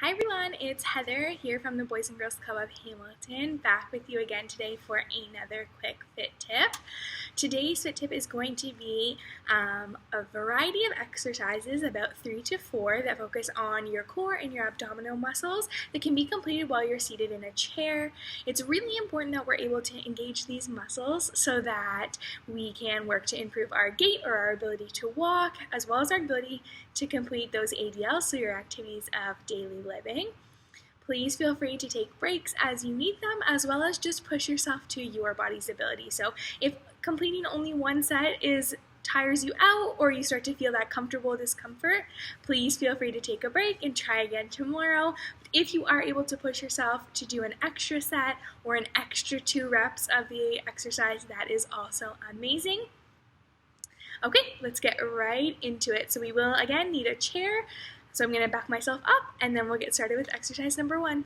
Hi everyone, it's Heather here from the Boys and Girls Club of Hamilton, back with you again today for another quick fit tip. Today's fit tip is going to be a variety of exercises, about 3 to 4, that focus on your core and your abdominal muscles that can be completed while you're seated in a chair. It's really important that we're able to engage these muscles so that we can work to improve our gait or our ability to walk, as well as our ability to complete those ADLs, so your activities of daily living. Please feel free to take breaks as you need them, as well as just push yourself to your body's ability. So if completing only one set tires you out, or you start to feel that comfortable discomfort, please feel free to take a break and try again tomorrow. If you are able to push yourself to do an extra set or an extra 2 reps of the exercise, that is also amazing. Okay, let's get right into it. So we will, again, need a chair. So I'm going to back myself up, and then we'll get started with exercise number 1.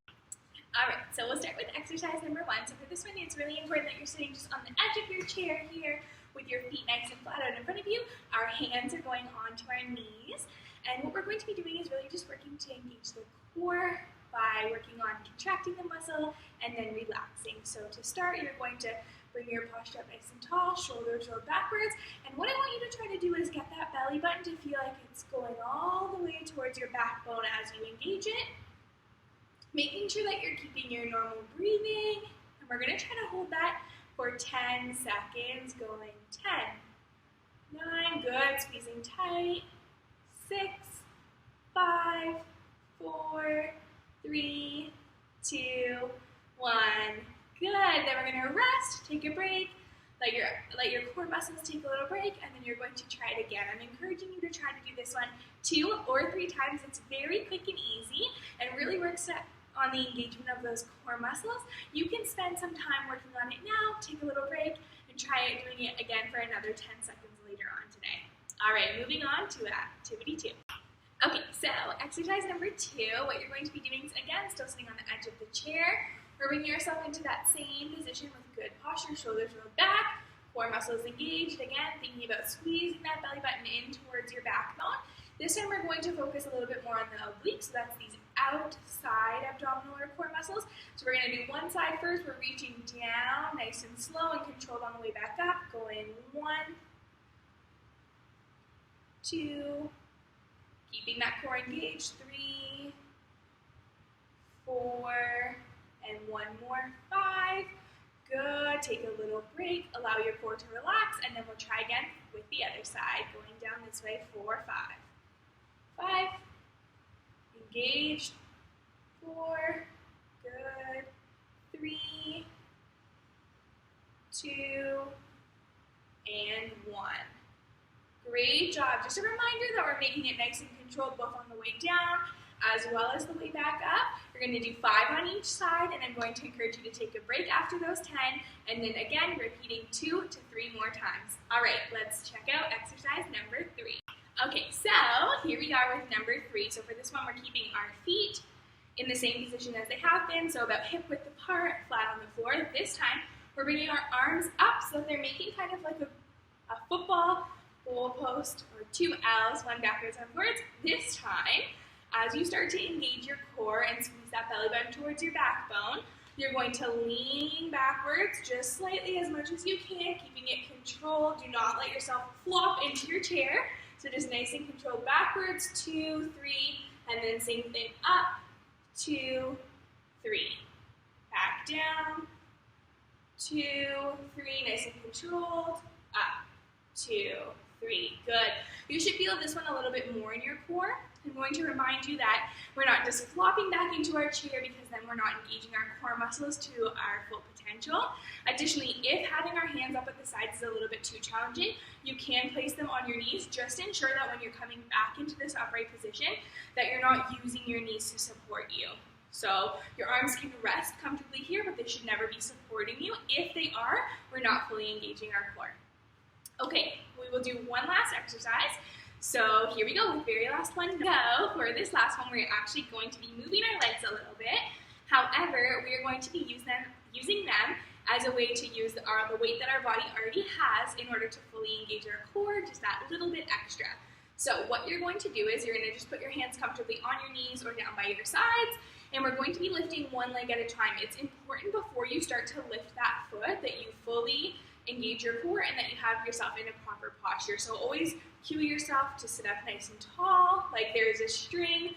Alright, so we'll start with exercise number 1. So for this one, it's really important that you're sitting just on the edge of your chair here with your feet nice and flat out in front of you. Our hands are going onto our knees. And what we're going to be doing is really just working to engage the core by working on contracting the muscle and then relaxing. So to start, you're going to bring your posture up nice and tall, shoulders rolled backwards. And what I want you to try to do is get that belly button to feel like it's going all the way towards your backbone as you engage it. Making sure that you're keeping your normal breathing. And we're going to try to hold that for 10 seconds, going 10, 9, good, squeezing tight, 6, 5, 4, 3, 2, 1. Good. Then we're going to rest, take a break, let your core muscles take a little break, and then you're going to try it again. I'm encouraging you to try to do this one 2 or 3 times. It's very quick and easy and really works on the engagement of those core muscles. You can spend some time working on it now, take a little break, and try doing it again for another 10 seconds later on today. All right, moving on to activity 2. Okay, so exercise number 2, what you're going to be doing is, again, still sitting on the edge of the chair. We're bringing yourself into that same position with good posture, shoulders rolled back, core muscles engaged. Again, thinking about squeezing that belly button in towards your backbone. This time we're going to focus a little bit more on the obliques, so that's these outside abdominal or core muscles. So we're going to do one side first. We're reaching down nice and slow and controlled on the way back up. Going 1, 2, keeping that core engaged, 3, 4, and 1 more, 5. Good. Take a little break. Allow your core to relax, and then we'll try again with the other side. Going down this way, 4, 5. 5. Engaged. 4. Good. 3, 2, and 1. Great job. Just a reminder that we're making it nice and controlled both on the way down as well as the way back up. You're going to do 5 on each side, and I'm going to encourage you to take a break after those 10, and then again repeating 2 to 3 more times. All right, let's check out exercise number 3. Okay, so here we are with number 3. So for this one, we're keeping our feet in the same position as they have been, so about hip width apart, flat on the floor. This time, we're bringing our arms up so that they're making kind of like a football goal post, or 2 L's, one backwards, one forwards. This time, as you start to engage your core and squeeze that belly button towards your backbone, you're going to lean backwards just slightly, as much as you can, keeping it controlled. Do not let yourself flop into your chair. So just nice and controlled backwards, 2, 3, and then same thing up, 2, 3. Back down, 2, 3, nice and controlled, up, 2, 3. Good. You should feel this one a little bit more in your core. I'm going to remind you that we're not just flopping back into our chair, because then we're not engaging our core muscles to our full potential. Additionally, if having our hands up at the sides is a little bit too challenging, you can place them on your knees. Just ensure that when you're coming back into this upright position, that you're not using your knees to support you. So your arms can rest comfortably here, but they should never be supporting you. If they are, we're not fully engaging our core. Okay, we will do one last exercise. So here we go with the very last one. So for this last one, we're actually going to be moving our legs a little bit. However, we are going to be using them as a way to use the weight that our body already has in order to fully engage our core, just that little bit extra. So what you're going to do is you're going to just put your hands comfortably on your knees or down by your sides, and we're going to be lifting one leg at a time. It's important before you start to lift that foot that you fully engage your core and that you have yourself in a proper posture. So always cue yourself to sit up nice and tall, like there's a string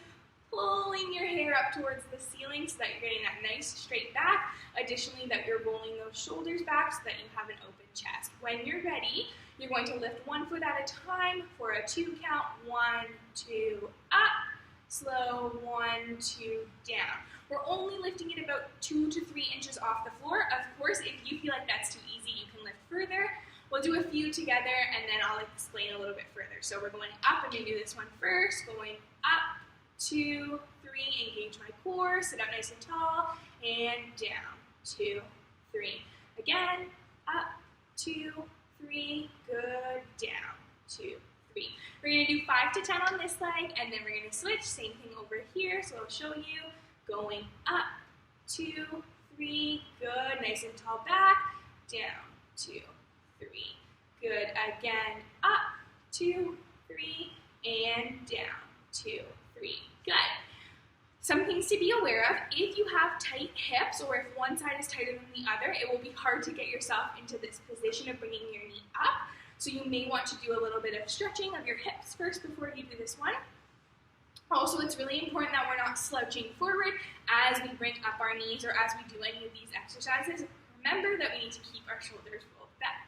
pulling your hair up towards the ceiling so that you're getting that nice straight back. Additionally, that you're rolling those shoulders back so that you have an open chest. When you're ready, you're going to lift one foot at a time for a 2 count. 1, 2, up. Slow, 1, 2, down. We're only lifting it about 2 to 3 inches off the floor. Of course, if you feel like that's too easy, you can lift further. We'll do a few together and then I'll explain a little bit further. So we're going up. I'm going to do this one first. Going up, 2, 3, engage my core, sit up nice and tall, and down, 2, 3. Again, up, 2, 3, good, down, 2, 3. We're going to do 5 to 10 on this leg, and then we're going to switch, same thing over here, so I'll show you, going up, 2, 3, good, nice and tall back, down, 2, 3, good, again, up, 2, 3, and down, 2, 3, good. Some things to be aware of: if you have tight hips or if one side is tighter than the other, it will be hard to get yourself into this position of bringing your knee up. So you may want to do a little bit of stretching of your hips first before you do this one. Also, it's really important that we're not slouching forward as we bring up our knees or as we do any of these exercises. Remember that we need to keep our shoulders rolled back.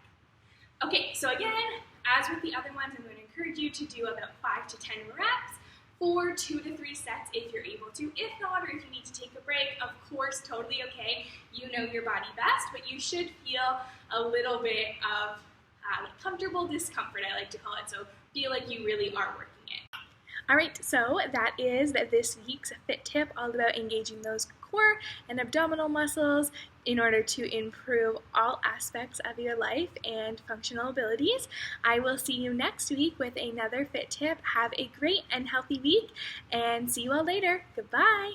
Okay, so again, as with the other ones, I'm going to encourage you to do about 5 to 10 reps for 2 to 3 sets if you're able to. If not, or if you need to take a break, of course, totally okay. You know your body best, but you should feel a little bit of like comfortable discomfort, I like to call it, so feel like you really are working it. All right, so that is this week's Fit Tip, all about engaging those core and abdominal muscles in order to improve all aspects of your life and functional abilities. I will see you next week with another Fit Tip. Have a great and healthy week, and see you all later. Goodbye.